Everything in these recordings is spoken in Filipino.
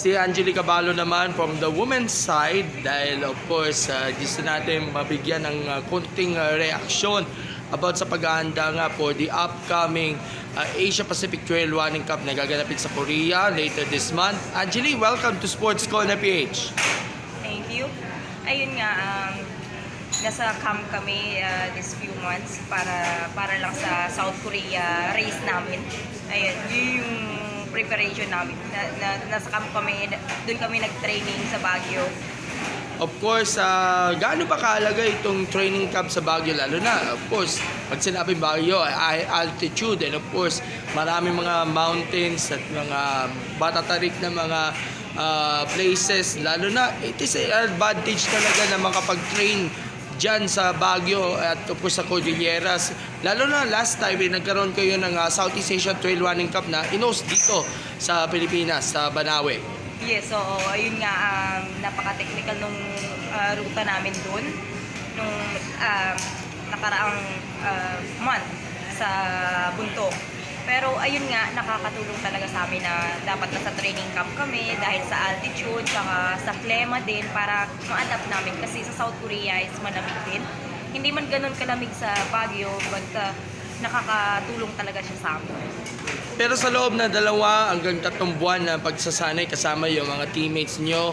Si Angelica Balo naman from the women's side dahil of course gusto natin mabigyan ng konting reaksyon about sa paghahanda nga for the upcoming Asia Pacific Trail Running Cup na gaganapin sa Korea later this month. Angeli, welcome to Sports Corner PH. Thank you. Ayun nga, nasa camp kami this few months para lang sa South Korea race namin. Ayun, yun yung preparation namin. Nasa camp kami, doon kami nag-training sa Baguio. Of course, gaano ba kahalaga itong training camp sa Baguio? Lalo na, of course, pag sinabing Baguio, ay altitude. And of course, maraming mga mountains at mga batatarik na mga places. Lalo na, it is an advantage talaga na makapag-train dyan sa Baguio at of course sa Cordilleras. Lalo na last time, nagkaroon kayo ng Southeast Asian Trail Running Cup na in-host dito sa Pilipinas, sa Banawe. Yes, so ayun nga, napaka-technical nung ruta namin doon nung nakaraang month sa Buntok. Pero ayun nga, nakakatulong talaga sa amin na dapat nasa training camp kami dahil sa altitude, saka sa klima din para ma-adapt namin kasi sa South Korea is malamig din. Hindi man ganun kalamig sa Baguio, but nakakatulong talaga siya sa amin. Pero sa loob na 2 hanggang 3 buwan na pagsasanay kasama yung mga teammates nyo,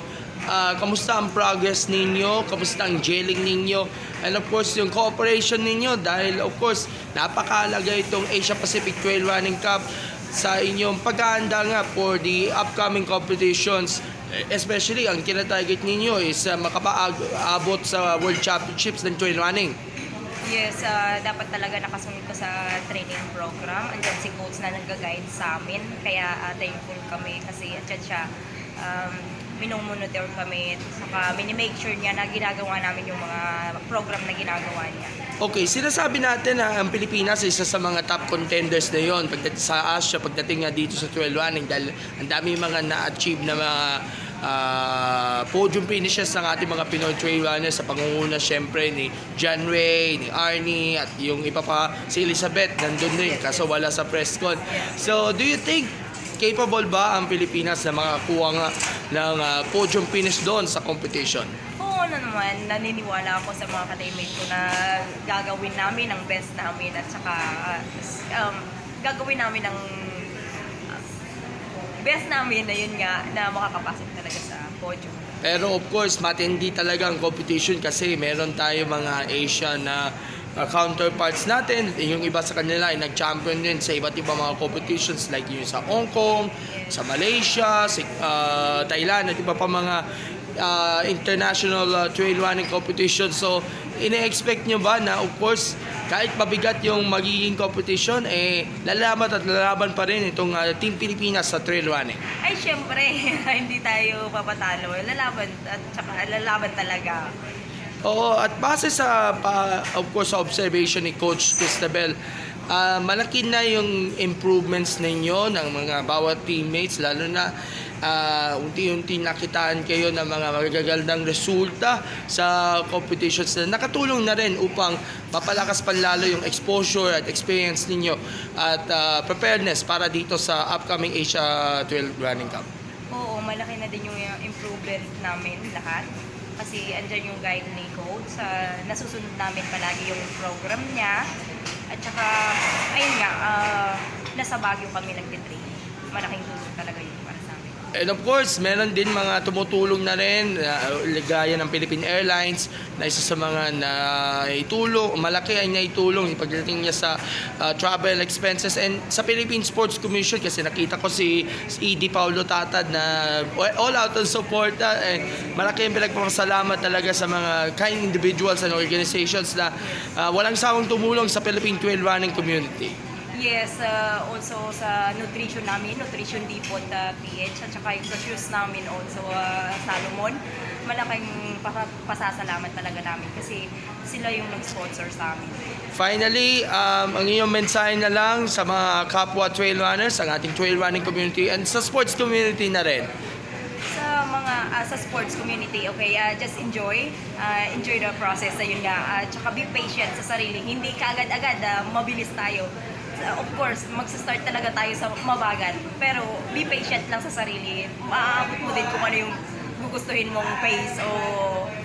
kamusta ang progress ninyo? Kamusta ang gelling ninyo? And of course, yung cooperation ninyo dahil of course, napakahalaga itong Asia Pacific Trail Running Cup sa inyong paghahanda nga for the upcoming competitions. Especially, ang kinatarget ninyo is makapaabot sa World Championships ng trail running. Yes, dapat talaga nakasunod ko sa training program. Andiyan si coach na nag-guide sa amin. Kaya thankful kami kasi andiyan siya. Minomonitor kami. Saka minimake sure niya na ginagawa namin yung mga program na ginagawa niya. Okay, sinasabi natin na ang Pilipinas ay isa sa mga top contenders na yon pagdating sa Asia, pagdating nga dito sa trail running dahil ang dami mga na-achieve na mga podium finishes ng ating mga Pinoy trail runners sa pangunguna syempre ni John Ray, ni Arnie at yung iba pa si Elizabeth nandun din kaso wala sa press con. So do you think capable ba ang Pilipinas na makakuha nga ng podium finish doon sa competition? Oo naman, naniniwala ako sa mga ka-teammate ko na gagawin namin ang best namin at saka gagawin namin ang best namin na yun nga na makakapasok talaga sa podium. Pero of course, matindi talaga ang competition kasi meron tayo mga Asian na counterparts natin. Yung iba sa kanila ay nag-champion din sa iba't ibang mga competitions like yung sa Hong Kong, sa Malaysia, sa Thailand at iba pa mga international trail running competition. So, ine-expect nyo ba na of course, kahit mabigat yung magiging competition, lalaban at lalaban pa rin itong Team Pilipinas sa trail running? Ay, syempre, hindi tayo papatalo. Lalaban at saka lalaban talaga. Oo, at base sa, of course, sa observation ni Coach Cristabel, malaki na yung improvements ninyo ng mga bawat teammates, lalo na unti-unti nakitaan kayo ng mga magagandang resulta sa competitions na nakatulong na rin upang mapalakas panlalo yung exposure at experience ninyo at preparedness para dito sa upcoming Asia Trail Running Cup. Oo, malaki na din yung improvement namin lahat. Kasi andyan yung guide ni coach, nasusunod namin palagi yung program niya. At saka, ayun nga, nasa Baguio kami nagtitrain. Malaking tulong talaga yun para sa amin. And of course, meron din mga tumutulong na rin, gaya ng Philippine Airlines, na isa sa mga naitulong, malaki ay naitulong pagdating niya sa travel expenses and sa Philippine Sports Commission kasi nakita ko si ED Paulo Tatad na all out on support. Malaki ang pinagpapasalamat talaga sa mga kind individuals and organizations na walang sawang tumulong sa Philippine trail running community. Yes, also sa nutrition namin, Nutrition Depot PH, at saka yung sa shoes namin also, Salomon. Malaking pasasalamat talaga namin kasi sila yung nag-sponsor sa amin. Finally, ang inyong mensahe na lang sa mga kapwa trail runners, ang ating trail running community and sa sports community na rin. Sa sports community, okay, just enjoy the process, ayun nga, tsaka be patient sa sarili, hindi kaagad-agad, mabilis tayo. of course, magsa-start talaga tayo sa mabagal. Pero be patient lang sa sarili. Maaabot mo din kung ano yung gugustuhin mong pace o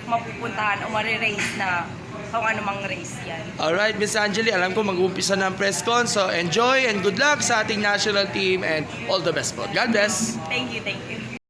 mapupuntahan o mare-race na kung ano mang race yan. Alright, Miss Angeli, alam ko mag-uumpisa na ang press con. So enjoy and good luck sa ating national team and all the best po. God bless! Thank you, thank you.